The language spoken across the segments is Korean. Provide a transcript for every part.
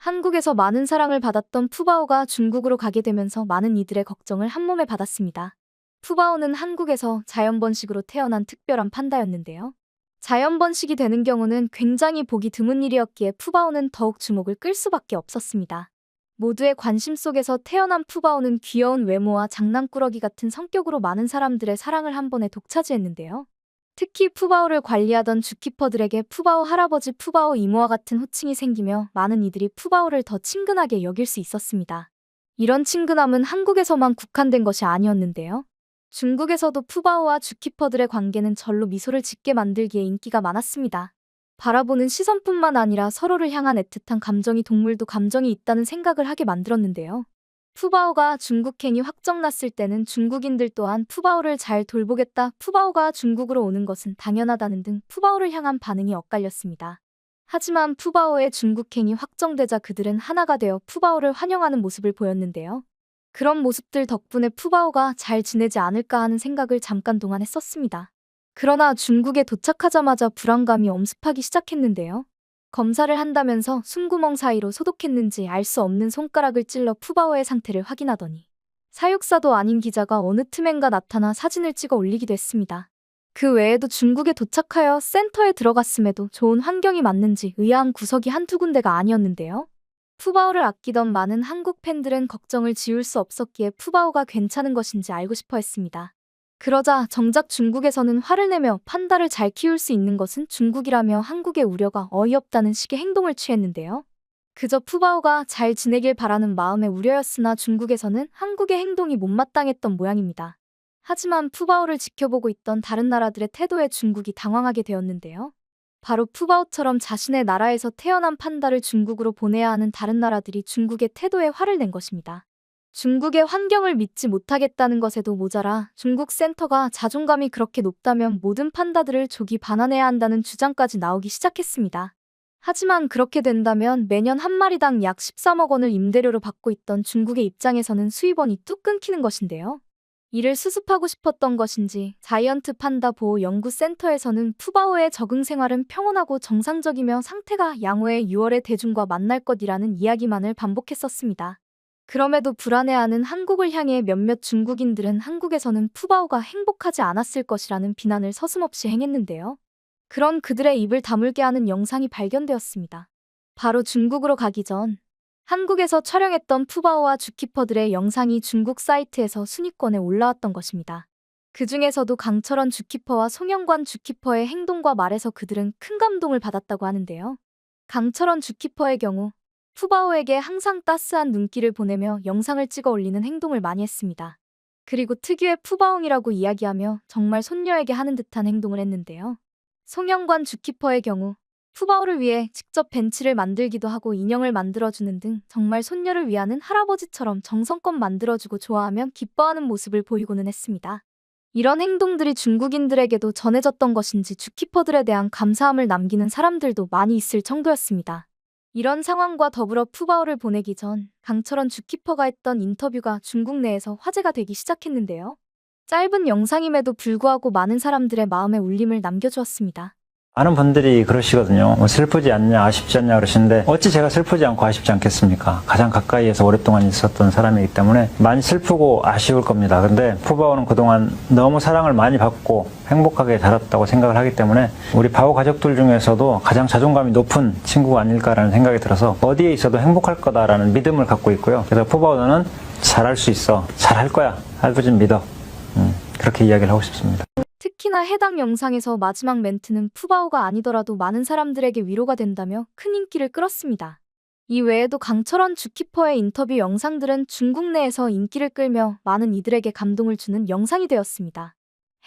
한국에서 많은 사랑을 받았던 푸바오가 중국으로 가게 되면서 많은 이들의 걱정을 한몸에 받았습니다. 푸바오는 한국에서 자연번식으로 태어난 특별한 판다였는데요. 자연번식이 되는 경우는 굉장히 보기 드문 일이었기에 푸바오는 더욱 주목을 끌 수밖에 없었습니다. 모두의 관심 속에서 태어난 푸바오는 귀여운 외모와 장난꾸러기 같은 성격으로 많은 사람들의 사랑을 한 번에 독차지했는데요. 특히 푸바오를 관리하던 주 키퍼들에게 푸바오 할아버지, 푸바오 이모와 같은 호칭이 생기며 많은 이들이 푸바오를 더 친근하게 여길 수 있었습니다. 이런 친근함은 한국에서만 국한된 것이 아니었는데요. 중국에서도 푸바오와 주키퍼들의 관계는 절로 미소를 짓게 만들기에 인기가 많았습니다. 바라보는 시선뿐만 아니라 서로를 향한 애틋한 감정이 동물도 감정이 있다는 생각을 하게 만들었는데요. 푸바오가 중국행이 확정났을 때는 중국인들 또한 푸바오를 잘 돌보겠다, 푸바오가 중국으로 오는 것은 당연하다는 등 푸바오를 향한 반응이 엇갈렸습니다. 하지만 푸바오의 중국행이 확정되자 그들은 하나가 되어 푸바오를 환영하는 모습을 보였는데요. 그런 모습들 덕분에 푸바오가 잘 지내지 않을까 하는 생각을 잠깐 동안 했었습니다. 그러나 중국에 도착하자마자 불안감이 엄습하기 시작했는데요. 검사를 한다면서 숨구멍 사이로 소독했는지 알 수 없는 손가락을 찔러 푸바오의 상태를 확인하더니 사육사도 아닌 기자가 어느 틈엔가 나타나 사진을 찍어 올리기도 했습니다. 그 외에도 중국에 도착하여 센터에 들어갔음에도 좋은 환경이 맞는지 의아한 구석이 한두 군데가 아니었는데요. 푸바오를 아끼던 많은 한국 팬들은 걱정을 지울 수 없었기에 푸바오가 괜찮은 것인지 알고 싶어 했습니다. 그러자 정작 중국에서는 화를 내며 판다를 잘 키울 수 있는 것은 중국이라며 한국의 우려가 어이없다는 식의 행동을 취했는데요. 그저 푸바오가 잘 지내길 바라는 마음의 우려였으나 중국에서는 한국의 행동이 못마땅했던 모양입니다. 하지만 푸바오를 지켜보고 있던 다른 나라들의 태도에 중국이 당황하게 되었는데요. 바로 푸바오처럼 자신의 나라에서 태어난 판다를 중국으로 보내야 하는 다른 나라들이 중국의 태도에 화를 낸 것입니다. 중국의 환경을 믿지 못하겠다는 것에도 모자라 중국 센터가 자존감이 그렇게 높다면 모든 판다들을 조기 반환해야 한다는 주장까지 나오기 시작했습니다. 하지만 그렇게 된다면 매년 한 마리당 약 13억 원을 임대료로 받고 있던 중국의 입장에서는 수입원이 뚝 끊기는 것인데요. 이를 수습하고 싶었던 것인지 자이언트 판다 보호 연구센터에서는 푸바오의 적응 생활은 평온하고 정상적이며 상태가 양호해 6월에 대중과 만날 것이라는 이야기만을 반복했었습니다. 그럼에도 불안해하는 한국을 향해 몇몇 중국인들은 한국에서는 푸바오가 행복하지 않았을 것이라는 비난을 서슴없이 행했는데요. 그런 그들의 입을 다물게 하는 영상이 발견되었습니다. 바로 중국으로 가기 전 한국에서 촬영했던 푸바오와 주키퍼들의 영상이 중국 사이트에서 순위권에 올라왔던 것입니다. 그 중에서도 강철원 주키퍼와 송영관 주키퍼의 행동과 말에서 그들은 큰 감동을 받았다고 하는데요. 강철원 주키퍼의 경우 푸바오에게 항상 따스한 눈길을 보내며 영상을 찍어 올리는 행동을 많이 했습니다. 그리고 특유의 푸바옹이라고 이야기하며 정말 손녀에게 하는 듯한 행동을 했는데요. 송영관 주키퍼의 경우 푸바오를 위해 직접 벤치를 만들기도 하고 인형을 만들어주는 등 정말 손녀를 위하는 할아버지처럼 정성껏 만들어주고 좋아하며 기뻐하는 모습을 보이고는 했습니다. 이런 행동들이 중국인들에게도 전해졌던 것인지 주키퍼들에 대한 감사함을 남기는 사람들도 많이 있을 정도였습니다. 이런 상황과 더불어 푸바오를 보내기 전 강철원 주키퍼가 했던 인터뷰가 중국 내에서 화제가 되기 시작했는데요. 짧은 영상임에도 불구하고 많은 사람들의 마음에 울림을 남겨주었습니다. 많은 분들이 그러시거든요. 슬프지 않냐, 아쉽지 않냐 그러시는데 어찌 제가 슬프지 않고 아쉽지 않겠습니까? 가장 가까이에서 오랫동안 있었던 사람이기 때문에 많이 슬프고 아쉬울 겁니다. 근데 푸바오는 그동안 너무 사랑을 많이 받고 행복하게 자랐다고 생각을 하기 때문에 우리 바오 가족들 중에서도 가장 자존감이 높은 친구가 아닐까라는 생각이 들어서 어디에 있어도 행복할 거다라는 믿음을 갖고 있고요. 그래서 푸바오는 잘할 수 있어, 잘할 거야, 할아버지는 믿어. 그렇게 이야기를 하고 싶습니다. 특히나 해당 영상에서 마지막 멘트는 푸바오가 아니더라도 많은 사람들에게 위로가 된다며 큰 인기를 끌었습니다. 이 외에도 강철원 주키퍼의 인터뷰 영상들은 중국 내에서 인기를 끌며 많은 이들에게 감동을 주는 영상이 되었습니다.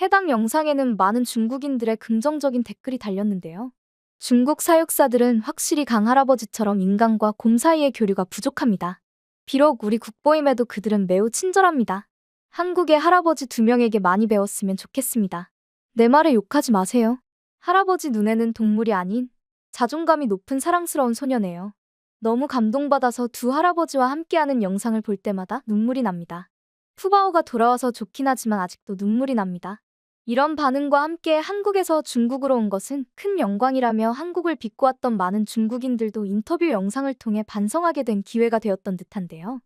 해당 영상에는 많은 중국인들의 긍정적인 댓글이 달렸는데요. 중국 사육사들은 확실히 강할아버지처럼 인간과 곰 사이의 교류가 부족합니다. 비록 우리 국보임에도 그들은 매우 친절합니다. 한국의 할아버지 2명에게 많이 배웠으면 좋겠습니다. 내 말에 욕하지 마세요. 할아버지 눈에는 동물이 아닌 자존감이 높은 사랑스러운 소녀네요. 너무 감동받아서 두 할아버지와 함께하는 영상을 볼 때마다 눈물이 납니다. 푸바오가 돌아와서 좋긴 하지만 아직도 눈물이 납니다. 이런 반응과 함께 한국에서 중국으로 온 것은 큰 영광이라며 한국을 비꼬았던 많은 중국인들도 인터뷰 영상을 통해 반성하게 된 기회가 되었던 듯한데요.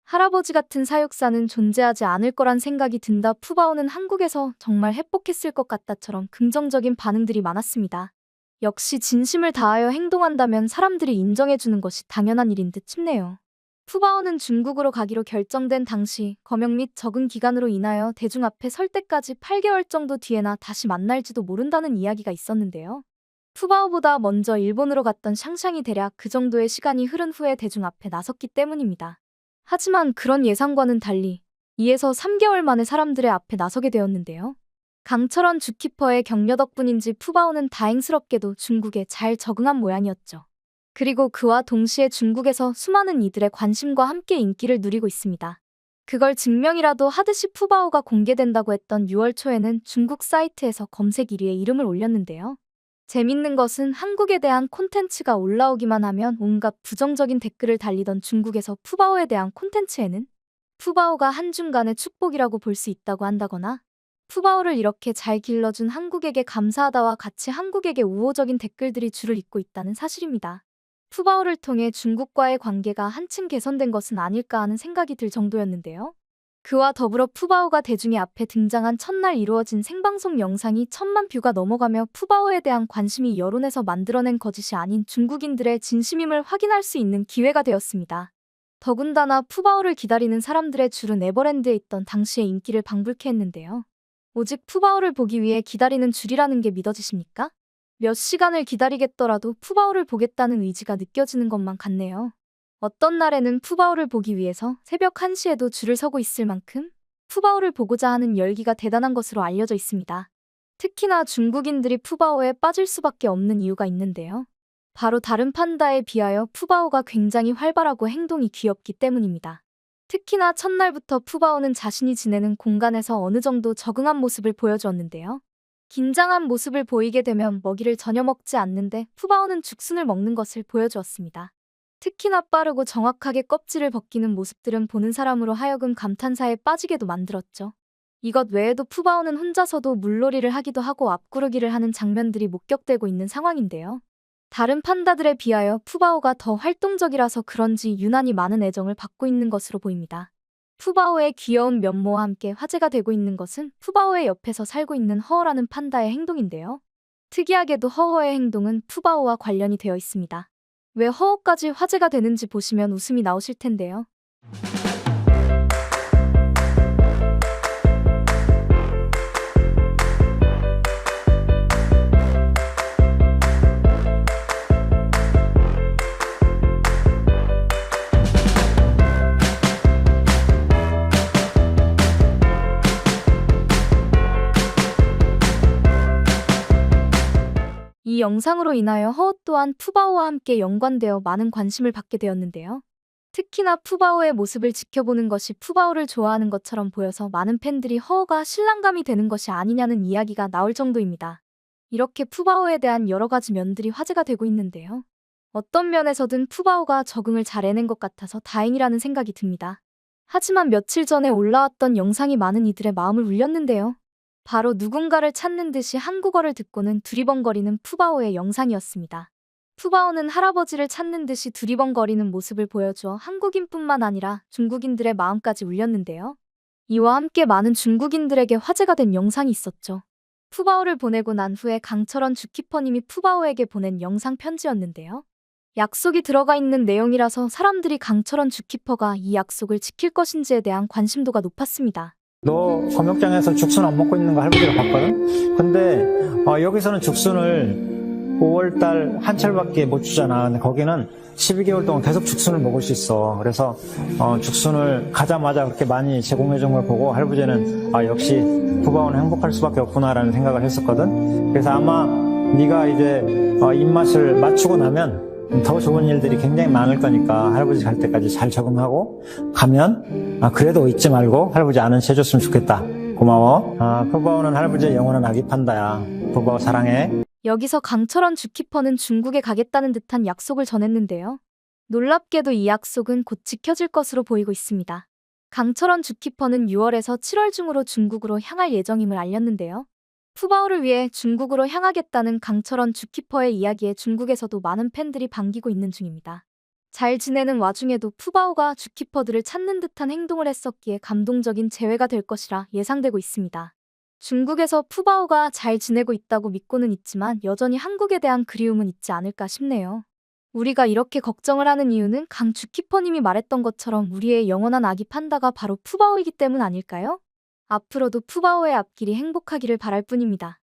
할아버지 같은 사육사는 존재하지 않을 거란 생각이 든다. 푸바오는 한국에서 정말 행복했을 것 같다처럼 긍정적인 반응들이 많았습니다. 역시 진심을 다하여 행동한다면 사람들이 인정해주는 것이 당연한 일인 듯 싶네요. 푸바오는 중국으로 가기로 결정된 당시 검역 및 적응 기간으로 인하여 대중 앞에 설 때까지 8개월 정도 뒤에나 다시 만날지도 모른다는 이야기가 있었는데요. 푸바오보다 먼저 일본으로 갔던 샹샹이 대략 그 정도의 시간이 흐른 후에 대중 앞에 나섰기 때문입니다. 하지만 그런 예상과는 달리 2에서 3개월 만에 사람들의 앞에 나서게 되었는데요. 강철원 주키퍼의 격려 덕분인지 푸바오는 다행스럽게도 중국에 잘 적응한 모양이었죠. 그리고 그와 동시에 중국에서 수많은 이들의 관심과 함께 인기를 누리고 있습니다. 그걸 증명이라도 하듯이 푸바오가 공개된다고 했던 6월 초에는 중국 사이트에서 검색 1위에 이름을 올렸는데요. 재밌는 것은 한국에 대한 콘텐츠가 올라오기만 하면 온갖 부정적인 댓글을 달리던 중국에서 푸바오에 대한 콘텐츠에는 푸바오가 한중간의 축복이라고 볼 수 있다고 한다거나 푸바오를 이렇게 잘 길러준 한국에게 감사하다와 같이 한국에게 우호적인 댓글들이 줄을 잇고 있다는 사실입니다. 푸바오를 통해 중국과의 관계가 한층 개선된 것은 아닐까 하는 생각이 들 정도였는데요. 그와 더불어 푸바오가 대중의 앞에 등장한 첫날 이루어진 생방송 영상이 1000만 뷰가 넘어가며 푸바오에 대한 관심이 여론에서 만들어낸 거짓이 아닌 중국인들의 진심임을 확인할 수 있는 기회가 되었습니다. 더군다나 푸바오를 기다리는 사람들의 줄은 에버랜드에 있던 당시의 인기를 방불케 했는데요. 오직 푸바오를 보기 위해 기다리는 줄이라는 게 믿어지십니까? 몇 시간을 기다리겠더라도 푸바오를 보겠다는 의지가 느껴지는 것만 같네요. 어떤 날에는 푸바오를 보기 위해서 새벽 1시에도 줄을 서고 있을 만큼 푸바오를 보고자 하는 열기가 대단한 것으로 알려져 있습니다. 특히나 중국인들이 푸바오에 빠질 수밖에 없는 이유가 있는데요. 바로 다른 판다에 비하여 푸바오가 굉장히 활발하고 행동이 귀엽기 때문입니다. 특히나 첫날부터 푸바오는 자신이 지내는 공간에서 어느 정도 적응한 모습을 보여주었는데요. 긴장한 모습을 보이게 되면 먹이를 전혀 먹지 않는데 푸바오는 죽순을 먹는 것을 보여주었습니다. 특히나 빠르고 정확하게 껍질을 벗기는 모습들은 보는 사람으로 하여금 감탄사에 빠지게도 만들었죠. 이것 외에도 푸바오는 혼자서도 물놀이를 하기도 하고 앞구르기를 하는 장면들이 목격되고 있는 상황인데요. 다른 판다들에 비하여 푸바오가 더 활동적이라서 그런지 유난히 많은 애정을 받고 있는 것으로 보입니다. 푸바오의 귀여운 면모와 함께 화제가 되고 있는 것은 푸바오의 옆에서 살고 있는 허허라는 판다의 행동인데요. 특이하게도 허허의 행동은 푸바오와 관련이 되어 있습니다. 왜 허허까지 화제가 되는지 보시면 웃음이 나오실 텐데요. 이 영상으로 인하여 허우 또한 푸바오와 함께 연관되어 많은 관심을 받게 되었는데요. 특히나 푸바오의 모습을 지켜보는 것이 푸바오를 좋아하는 것처럼 보여서 많은 팬들이 허우가 신랑감이 되는 것이 아니냐는 이야기가 나올 정도입니다. 이렇게 푸바오에 대한 여러 가지 면들이 화제가 되고 있는데요. 어떤 면에서든 푸바오가 적응을 잘 해낸 것 같아서 다행이라는 생각이 듭니다. 하지만 며칠 전에 올라왔던 영상이 많은 이들의 마음을 울렸는데요. 바로 누군가를 찾는 듯이 한국어를 듣고는 두리번거리는 푸바오의 영상이었습니다. 푸바오는 할아버지를 찾는 듯이 두리번거리는 모습을 보여주어 한국인뿐만 아니라 중국인들의 마음까지 울렸는데요. 이와 함께 많은 중국인들에게 화제가 된 영상이 있었죠. 푸바오를 보내고 난 후에 강철원 주키퍼님이 푸바오에게 보낸 영상 편지였는데요. 약속이 들어가 있는 내용이라서 사람들이 강철원 주키퍼가 이 약속을 지킬 것인지에 대한 관심도가 높았습니다. 너 검역장에서 죽순 안 먹고 있는 거 할아버지가 봤거든? 근데 여기서는 죽순을 5월달 한철밖에 못 주잖아. 근데 거기는 12개월 동안 계속 죽순을 먹을 수 있어. 그래서 죽순을 가자마자 그렇게 많이 제공해 준 걸 보고 할아버지는 역시 푸바오는 행복할 수밖에 없구나라는 생각을 했었거든. 그래서 아마 네가 이제 입맛을 맞추고 나면 더 좋은 일들이 굉장히 많을 거니까 할아버지 갈 때까지 잘 적응하고 가면 그래도 잊지 말고 할아버지 아는 체 해줬으면 좋겠다. 고마워. 푸바오는 할아버지의 영원한 아기 판다야. 푸바오 사랑해. 여기서 강철원 주키퍼는 중국에 가겠다는 듯한 약속을 전했는데요. 놀랍게도 이 약속은 곧 지켜질 것으로 보이고 있습니다. 강철원 주키퍼는 6월에서 7월 중으로 중국으로 향할 예정임을 알렸는데요. 푸바오를 위해 중국으로 향하겠다는 강철원 주키퍼의 이야기에 중국에서도 많은 팬들이 반기고 있는 중입니다. 잘 지내는 와중에도 푸바오가 주키퍼들을 찾는 듯한 행동을 했었기에 감동적인 재회가 될 것이라 예상되고 있습니다. 중국에서 푸바오가 잘 지내고 있다고 믿고는 있지만 여전히 한국에 대한 그리움은 있지 않을까 싶네요. 우리가 이렇게 걱정을 하는 이유는 강 주키퍼님이 말했던 것처럼 우리의 영원한 아기 판다가 바로 푸바오이기 때문 아닐까요? 앞으로도 푸바오의 앞길이 행복하기를 바랄 뿐입니다.